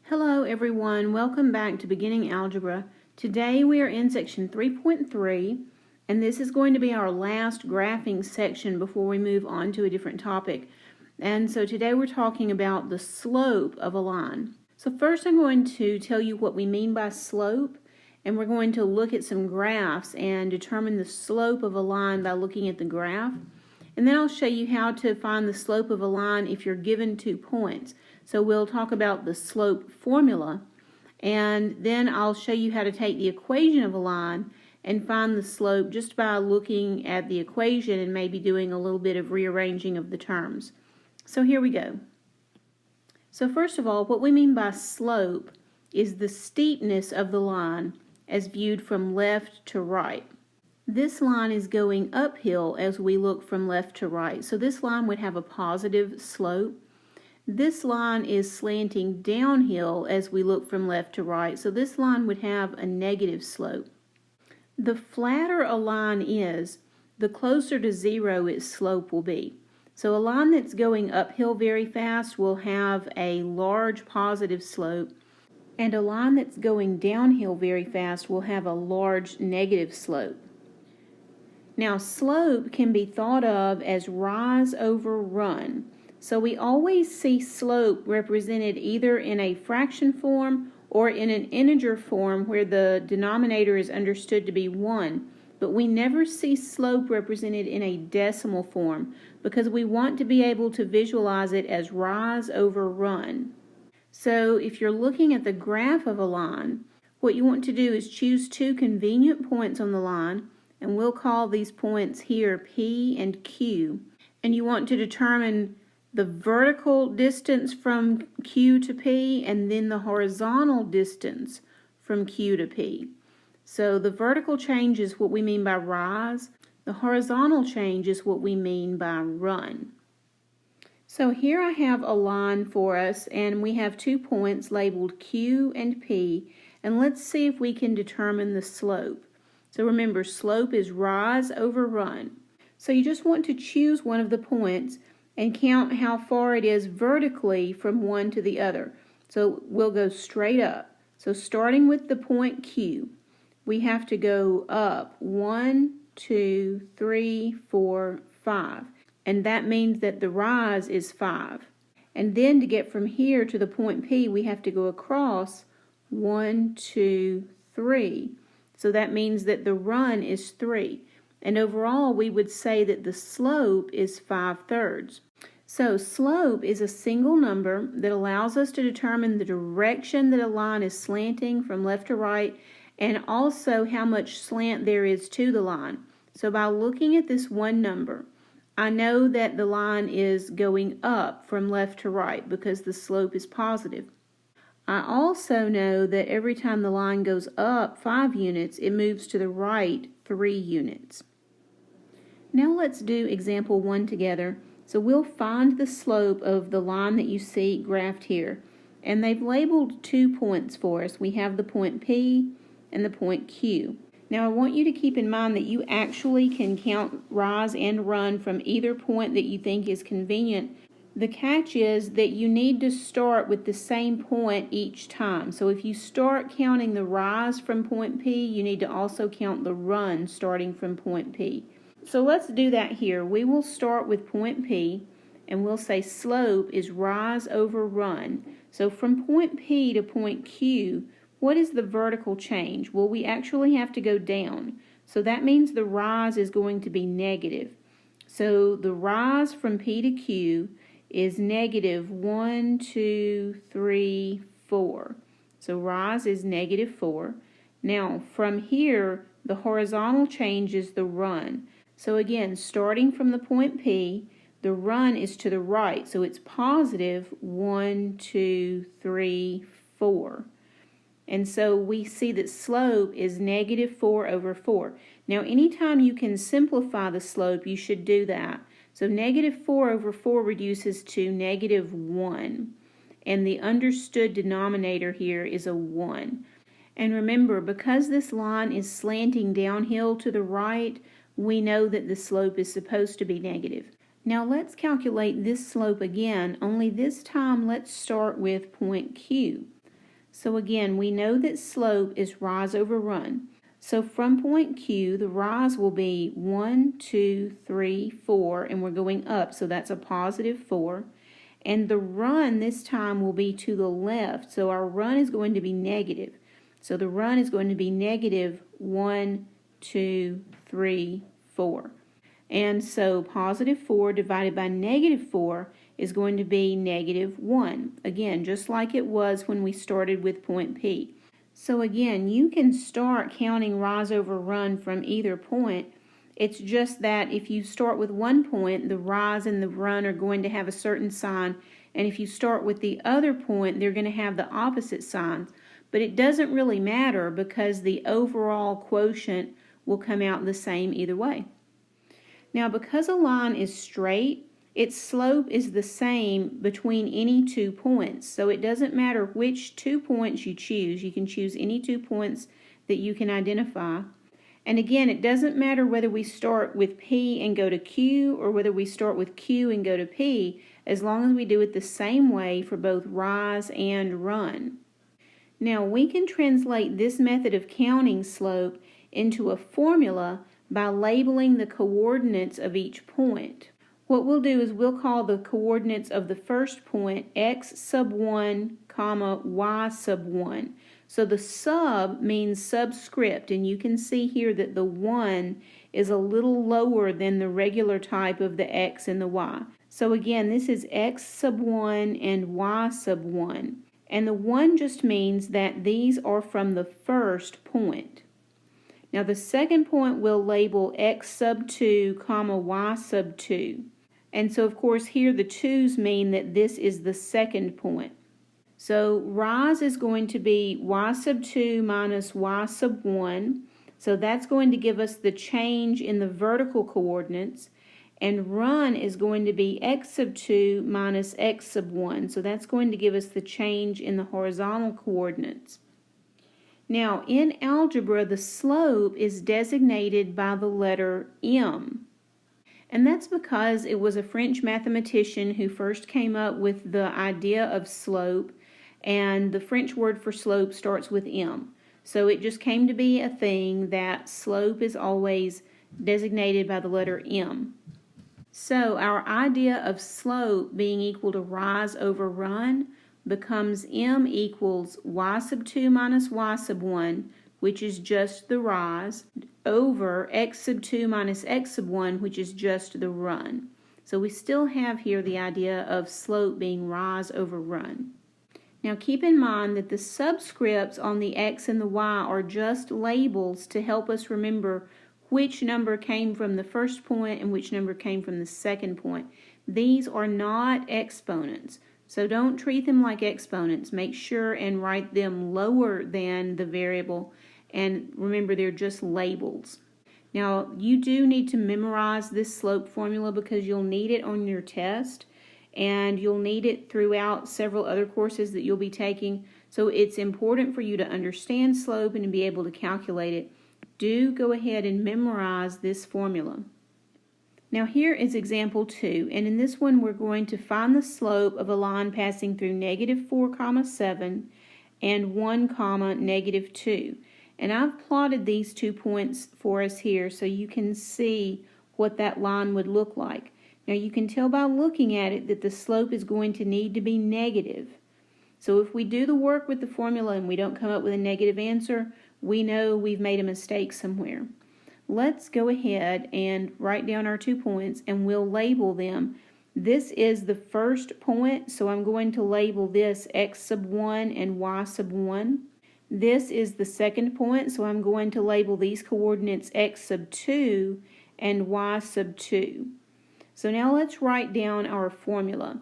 Hello everyone, welcome back to Beginning Algebra. Today we are in section 3.3 and this is going to be our last graphing section before we move on to a different topic. And so today we're talking about the slope of a line. So first I'm going to tell you what we mean by slope, and we're going to look at some graphs and determine the slope of a line by looking at the graph. And then I'll show you how to find the slope of a line if you're given 2 points. So we'll talk about the slope formula, and then I'll show you how to take the equation of a line and find the slope just by looking at the equation and maybe doing a little bit of rearranging of the terms. So here we go. So first of all, what we mean by slope is the steepness of the line as viewed from left to right. This line is going uphill as we look from left to right, so this line would have a positive slope. This line is slanting downhill as we look from left to right, so this line would have a negative slope. The flatter a line is, the closer to zero its slope will be. So a line that's going uphill very fast will have a large positive slope, and a line that's going downhill very fast will have a large negative slope. Now, slope can be thought of as rise over run. So we always see slope represented either in a fraction form or in an integer form where the denominator is understood to be 1. But we never see slope represented in a decimal form because we want to be able to visualize it as rise over run. So if you're looking at the graph of a line, what you want to do is choose 2 convenient points on the line, and we'll call these points here P and Q. And you want to determine the vertical distance from Q to P and then the horizontal distance from Q to P. So the vertical change is what we mean by rise. The horizontal change is what we mean by run. So here I have a line for us, and we have 2 points labeled Q and P, and let's see if we can determine the slope. So remember, slope is rise over run. So you just want to choose one of the points and count how far it is vertically from one to the other. So we'll go straight up. So starting with the point Q, we have to go up 1, 2, 3, 4, 5. And that means that the rise is 5. And then to get from here to the point P, we have to go across 1, 2, 3. So that means that the run is 3. And overall, we would say that the slope is 5/3. So slope is a single number that allows us to determine the direction that a line is slanting from left to right, and also how much slant there is to the line. So by looking at this one number, I know that the line is going up from left to right because the slope is positive. I also know that every time the line goes up 5 units, it moves to the right 3 units. Now let's do example 1 together. So we'll find the slope of the line that you see graphed here. And they've labeled 2 points for us. We have the point P and the point Q. Now I want you to keep in mind that you actually can count rise and run from either point that you think is convenient. The catch is that you need to start with the same point each time. So if you start counting the rise from point P, you need to also count the run starting from point P. So let's do that here. We will start with point P, and we'll say slope is rise over run. So from point P to point Q, what is the vertical change? Well, we actually have to go down. So that means the rise is going to be negative. So the rise from P to Q is negative 1, 2, 3, 4. So rise is negative 4. Now from here, the horizontal change is the run. So again, starting from the point P, the run is to the right. So it's positive 1, 2, 3, 4. And so we see that slope is negative 4 over 4. Now anytime you can simplify the slope, you should do that. So negative 4 over 4 reduces to negative 1. And the understood denominator here is a 1. And remember, because this line is slanting downhill to the right, we know that the slope is supposed to be negative. Now let's calculate this slope again, only this time let's start with point Q. So again, we know that slope is rise over run. So from point Q, the rise will be 1, 2, 3, 4, and we're going up, so that's a positive 4. And the run this time will be to the left, so our run is going to be negative. So the run is going to be negative 1, 2, 3, 4. And so positive 4 divided by negative 4 is going to be negative 1. Again, just like it was when we started with point P. So again, you can start counting rise over run from either point. It's just that if you start with one point, the rise and the run are going to have a certain sign. And if you start with the other point, they're going to have the opposite signs. But it doesn't really matter because the overall quotient will come out the same either way. Now, because a line is straight, its slope is the same between any 2 points. So it doesn't matter which 2 points you choose. You can choose any 2 points that you can identify. And again, it doesn't matter whether we start with P and go to Q or whether we start with Q and go to P, as long as we do it the same way for both rise and run. Now, we can translate this method of counting slope into a formula by labeling the coordinates of each point. What we'll do is we'll call the coordinates of the first point x sub 1, comma, y sub 1. So the sub means subscript, and you can see here that the 1 is a little lower than the regular type of the x and the y. So again, this is x sub 1 and y sub 1. And the 1 just means that these are from the first point. Now the second point we'll label x sub 2, comma, y sub 2. And so of course here the 2's mean that this is the second point. So rise is going to be y sub 2 minus y sub 1. So that's going to give us the change in the vertical coordinates. And run is going to be x sub 2 minus x sub 1. So that's going to give us the change in the horizontal coordinates. Now in algebra, the slope is designated by the letter M. And that's because it was a French mathematician who first came up with the idea of slope, and the French word for slope starts with M. So it just came to be a thing that slope is always designated by the letter M. So our idea of slope being equal to rise over run becomes M equals y sub 2 minus y sub 1, which is just the rise, over x sub 2 minus x sub 1, which is just the run. So we still have here the idea of slope being rise over run. Now keep in mind that the subscripts on the x and the y are just labels to help us remember which number came from the first point and which number came from the second point. These are not exponents, so don't treat them like exponents. Make sure and write them lower than the variable, and remember they're just labels. Now you do need to memorize this slope formula because you'll need it on your test, and you'll need it throughout several other courses that you'll be taking. So it's important for you to understand slope and to be able to calculate it. Do go ahead and memorize this formula. Now here is example 2, and in this one we're going to find the slope of a line passing through negative 4, comma 7 and 1, comma negative 2. And I've plotted these 2 points for us here so you can see what that line would look like. Now you can tell by looking at it that the slope is going to need to be negative. So if we do the work with the formula and we don't come up with a negative answer, we know we've made a mistake somewhere. Let's go ahead and write down our 2 points and we'll label them. This is the first point, so I'm going to label this x sub 1 and y sub 1. This is the second point, so I'm going to label these coordinates x sub 2 and y sub 2. So now let's write down our formula.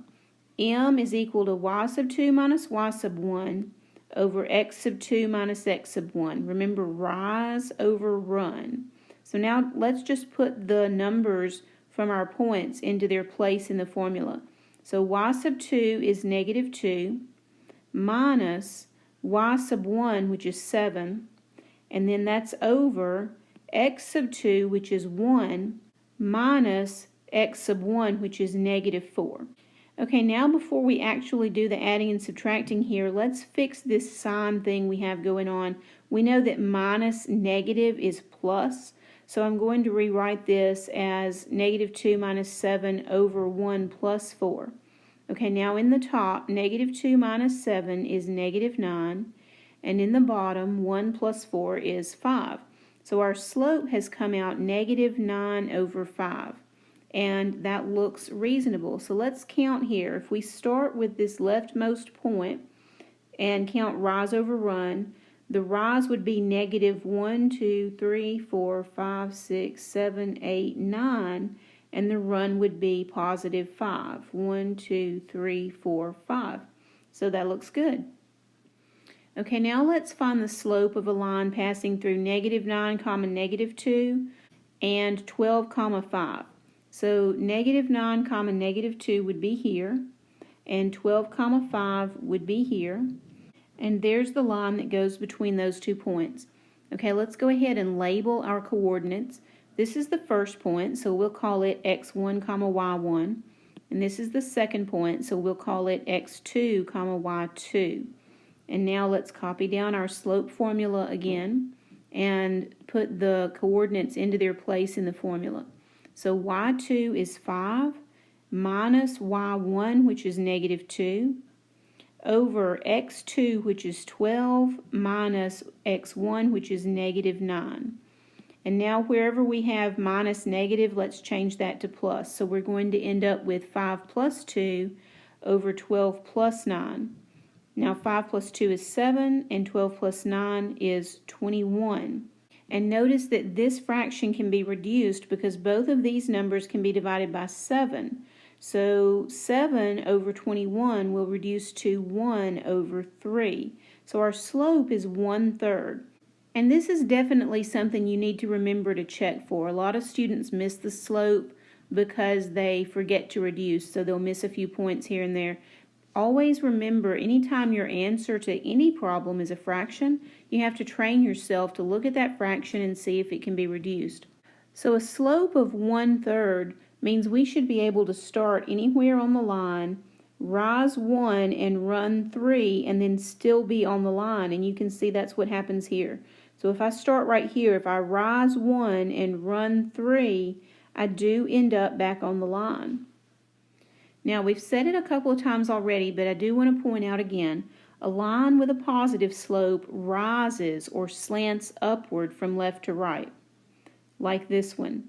M is equal to y sub 2 minus y sub 1 over x sub 2 minus x sub 1. Remember, rise over run. So now let's just put the numbers from our points into their place in the formula. So y sub 2 is negative 2 minus y sub 1, which is 7, and then that's over x sub 2, which is 1, minus x sub 1, which is negative 4. Okay, now before we actually do the adding and subtracting here, let's fix this sign thing we have going on. We know that minus negative is plus, so I'm going to rewrite this as negative 2 minus 7 over 1 plus 4. Okay, now in the top, negative 2 minus 7 is negative 9, and in the bottom, 1 plus 4 is 5. So our slope has come out negative 9 over 5. And that looks reasonable. So let's count here. If we start with this leftmost point and count rise over run, the rise would be negative 1, 2, 3, 4, 5, 6, 7, 8, 9, and the run would be positive 5. 1, 2, 3, 4, 5. So that looks good. Okay, now let's find the slope of a line passing through negative 9, negative 2, and 12, 5. So negative 9, negative 2 would be here, and 12, 5 would be here, and there's the line that goes between those 2 points. Okay, let's go ahead and label our coordinates. This is the first point, so we'll call it x1, y1, and this is the second point, so we'll call it x2, y2. And now let's copy down our slope formula again and put the coordinates into their place in the formula. So y2 is 5 minus y1, which is negative 2, over x2, which is 12, minus x1, which is negative 9. And now wherever we have minus negative, let's change that to plus. So we're going to end up with 5 plus 2 over 12 plus 9. Now 5 plus 2 is 7, and 12 plus 9 is 21. And notice that this fraction can be reduced because both of these numbers can be divided by 7. So 7 over 21 will reduce to 1 over 3. So our slope is 1/3. And this is definitely something you need to remember to check for. A lot of students miss the slope because they forget to reduce, so they'll miss a few points here and there. Always remember, anytime your answer to any problem is a fraction, you have to train yourself to look at that fraction and see if it can be reduced. So a slope of 1/3 means we should be able to start anywhere on the line, rise 1 and run 3, and then still be on the line. And you can see that's what happens here. So if I start right here, if I rise 1 and run 3, I do end up back on the line. Now, we've said it a couple of times already, but I do want to point out again, a line with a positive slope rises or slants upward from left to right, like this one.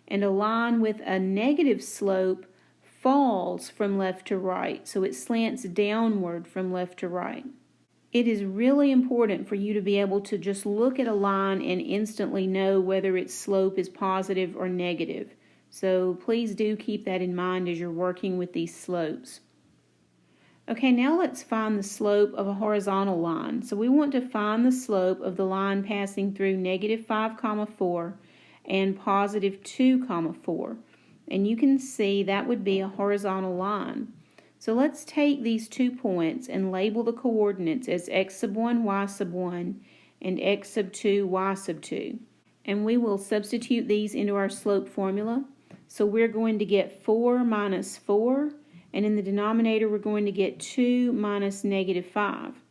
And a line with a negative slope falls from left to right, so it slants downward from left to right. It is really important for you to be able to just look at a line and instantly know whether its slope is positive or negative. So please do keep that in mind as you're working with these slopes. Okay, now let's find the slope of a horizontal line. So we want to find the slope of the line passing through negative 5, 4 and positive 2, 4. And you can see that would be a horizontal line. So let's take these 2 points and label the coordinates as x sub 1, y sub 1, and x sub 2, y sub 2. And we will substitute these into our slope formula. So we're going to get 4 minus 4, and in the denominator we're going to get 2 minus negative 5.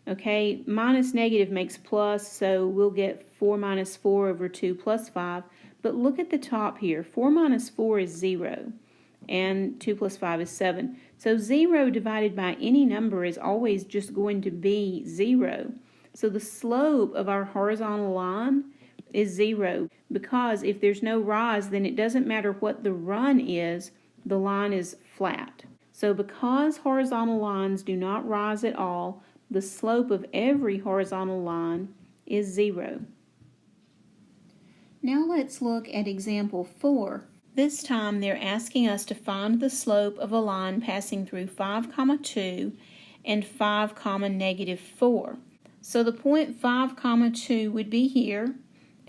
Okay, minus negative makes plus, so we'll get 4 minus 4 over 2 plus 5. But look at the top here. 4 minus 4 is 0, and 2 plus 5 is 7. So 0 divided by any number is always just going to be 0. So the slope of our horizontal line is 0, because if there's no rise, then it doesn't matter what the run is, the line is flat. So because horizontal lines do not rise at all, the slope of every horizontal line is 0. Now let's look at example 4. This time they're asking us to find the slope of a line passing through 5, 2 and 5, negative 4. So the point 5, 2 would be here,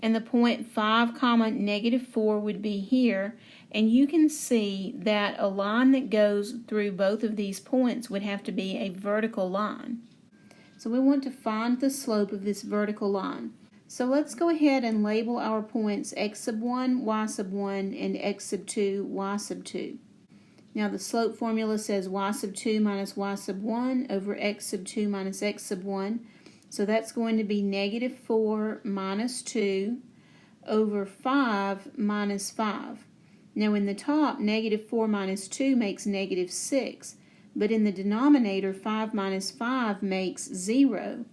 and the point 5, negative 4 would be here, and you can see that a line that goes through both of these points would have to be a vertical line. So we want to find the slope of this vertical line. So let's go ahead and label our points x sub 1, y sub 1, and x sub 2, y sub 2. Now the slope formula says y sub 2 minus y sub 1 over x sub 2 minus x sub 1. So that's going to be negative 4 minus 2 over 5 minus 5. Now in the top, negative 4 minus 2 makes negative 6. But in the denominator, 5 minus 5 makes 0.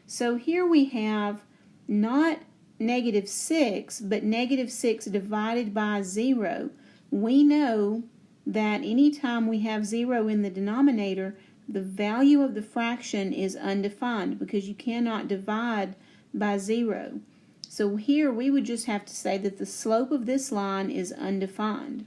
So here we have not negative 6, but negative 6 divided by 0. We know that anytime we have 0 in the denominator, the value of the fraction is undefined because you cannot divide by 0. So here we would just have to say that the slope of this line is undefined.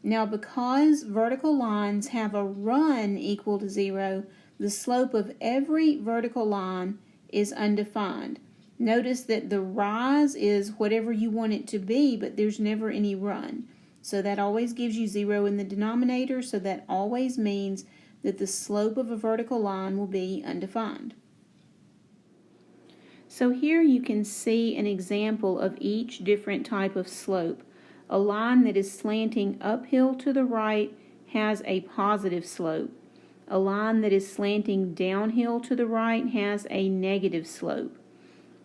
Now because vertical lines have a run equal to 0, the slope of every vertical line is undefined. Notice that the rise is whatever you want it to be, but there's never any run. So that always gives you 0 in the denominator, so that always means that the slope of a vertical line will be undefined. So here you can see an example of each different type of slope. A line that is slanting uphill to the right has a positive slope. A line that is slanting downhill to the right has a negative slope.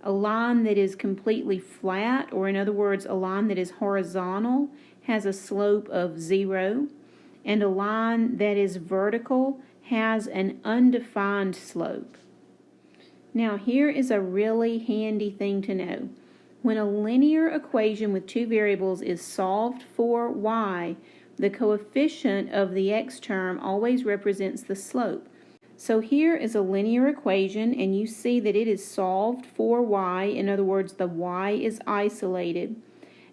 A line that is completely flat, or in other words, a line that is horizontal, has a slope of 0. And a line that is vertical has an undefined slope. Now here is a really handy thing to know. When a linear equation with two variables is solved for y, the coefficient of the x term always represents the slope. So here is a linear equation, and you see that it is solved for y. In other words, the y is isolated.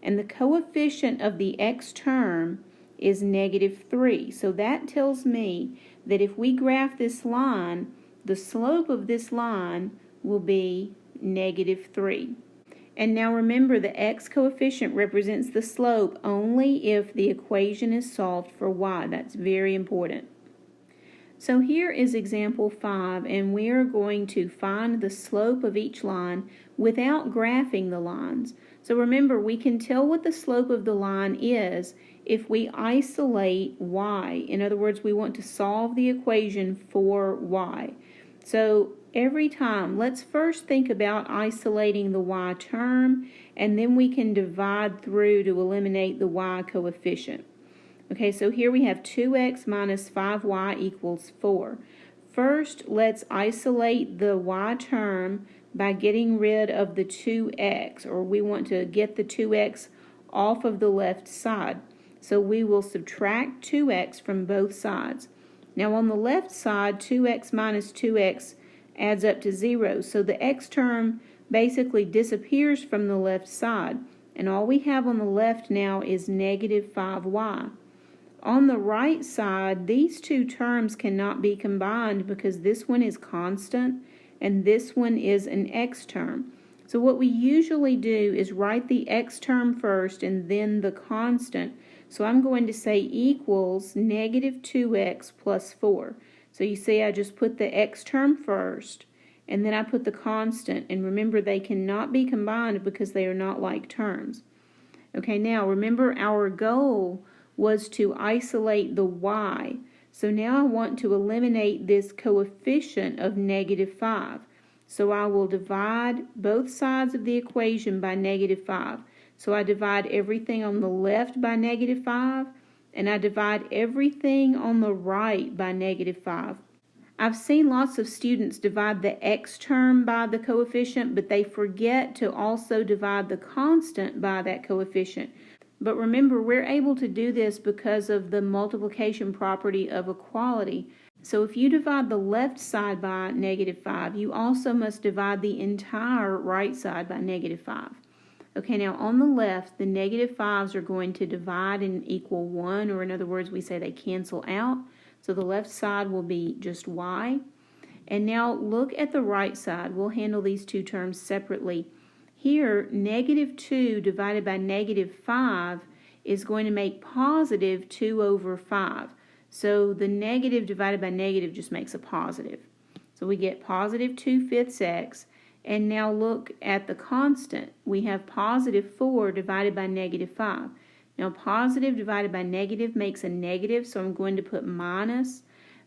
And the coefficient of the x term is negative 3. So that tells me that if we graph this line, the slope of this line will be negative 3. And now remember, the x coefficient represents the slope only if the equation is solved for y. That's very important. So here is example 5, and we are going to find the slope of each line without graphing the lines. So remember, we can tell what the slope of the line is if we isolate y. In other words, we want to solve the equation for y. So every time, let's first think about isolating the y term, and then we can divide through to eliminate the y coefficient. Okay, so here we have 2x minus 5y equals 4. First, let's isolate the y term by getting rid of the 2x, or we want to get the 2x off of the left side. So we will subtract 2x from both sides. Now on the left side, 2x minus 2x adds up to 0. So the x term basically disappears from the left side. And all we have on the left now is negative 5y. On the right side, these two terms cannot be combined because this one is constant and this one is an x term. So what we usually do is write the x term first and then the constant. So I'm going to say equals negative 2x plus 4. So you see I just put the x term first and then I put the constant. And remember, they cannot be combined because they are not like terms. Okay, now remember our goal was to isolate the y. So now I want to eliminate this coefficient of negative 5. So I will divide both sides of the equation by negative 5. So I divide everything on the left by negative 5, and I divide everything on the right by negative 5. I've seen lots of students divide the x term by the coefficient, but they forget to also divide the constant by that coefficient. But remember, we're able to do this because of the multiplication property of equality. So if you divide the left side by negative 5, you also must divide the entire right side by negative 5. Okay, now on the left, the negative 5s are going to divide and equal 1, or in other words, we say they cancel out. So the left side will be just y. And now look at the right side. We'll handle these two terms separately. Here, negative 2 divided by negative 5 is going to make positive 2 over 5. So the negative divided by negative just makes a positive. So we get positive 2/5 x. And now look at the constant. We have positive 4 divided by negative 5. Now positive divided by negative makes a negative, so I'm going to put minus,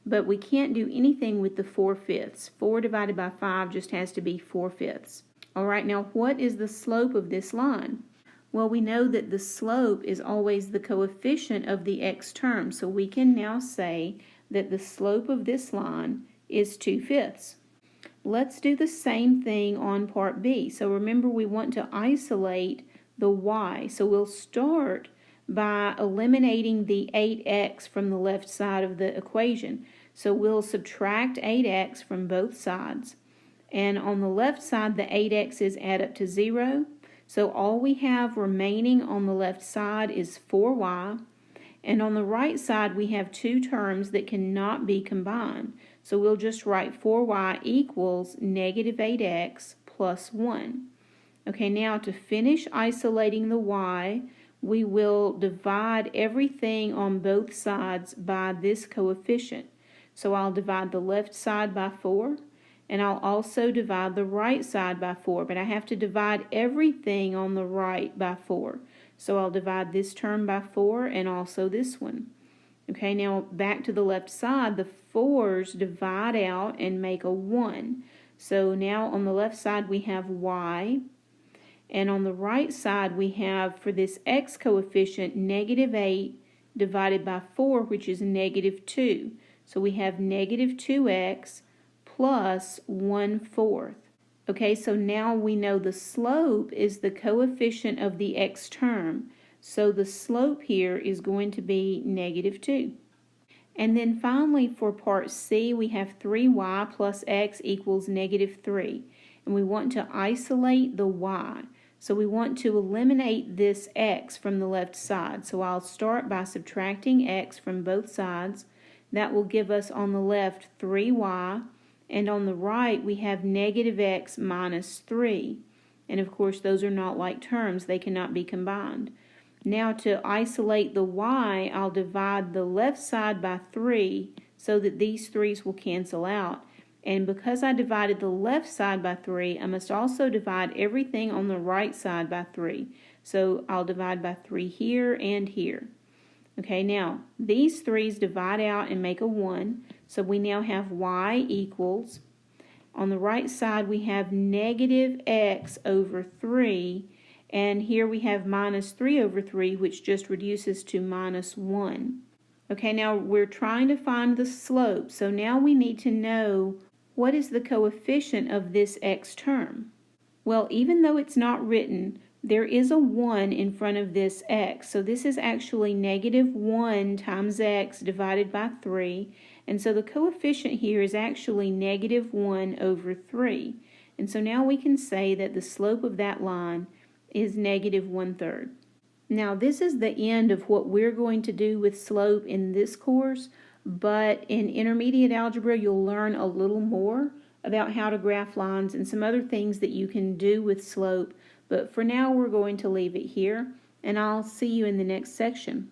but we can't do anything with the 4/5. 4 divided by 5 just has to be 4/5. All right, now what is the slope of this line? Well, we know that the slope is always the coefficient of the x term, so we can now say that the slope of this line is 2/5. Let's do the same thing on part B. So remember, we want to isolate the y, so we'll start by eliminating the 8x from the left side of the equation. So we'll subtract 8x from both sides. And on the left side, the 8x's add up to 0. So all we have remaining on the left side is 4y. And on the right side, we have two terms that cannot be combined. So we'll just write 4y equals negative 8x plus 1. Okay, now to finish isolating the y, we will divide everything on both sides by this coefficient. So I'll divide the left side by 4, and I'll also divide the right side by 4, but I have to divide everything on the right by 4. So I'll divide this term by 4 and also this one. Okay, now back to the left side, the 4's divide out and make a 1. So now on the left side we have y, and on the right side we have, for this x coefficient, negative 8 divided by 4, which is negative 2. So we have negative 2x plus 1/4. Okay, so now we know the slope is the coefficient of the x term. So the slope here is going to be negative 2. And then finally for part C, we have 3y plus x equals negative 3. And we want to isolate the y. So we want to eliminate this x from the left side. So I'll start by subtracting x from both sides. That will give us on the left 3y. And on the right, we have negative x minus 3. And of course, those are not like terms. They cannot be combined. Now to isolate the y, I'll divide the left side by 3 so that these 3's will cancel out. And because I divided the left side by 3, I must also divide everything on the right side by 3. So I'll divide by 3 here and here. Okay, now these 3's divide out and make a 1. So we now have y equals, on the right side we have negative x over 3, and here we have minus 3 over 3, which just reduces to minus 1. Okay, now we're trying to find the slope, so now we need to know what is the coefficient of this x term. Well, even though it's not written, there is a 1 in front of this x, so this is actually negative 1 times x divided by 3, and so the coefficient here is actually negative 1 over 3. And so now we can say that the slope of that line is negative 1/3. Now this is the end of what we're going to do with slope in this course, but in intermediate algebra you'll learn a little more about how to graph lines and some other things that you can do with slope. But for now we're going to leave it here, and I'll see you in the next section.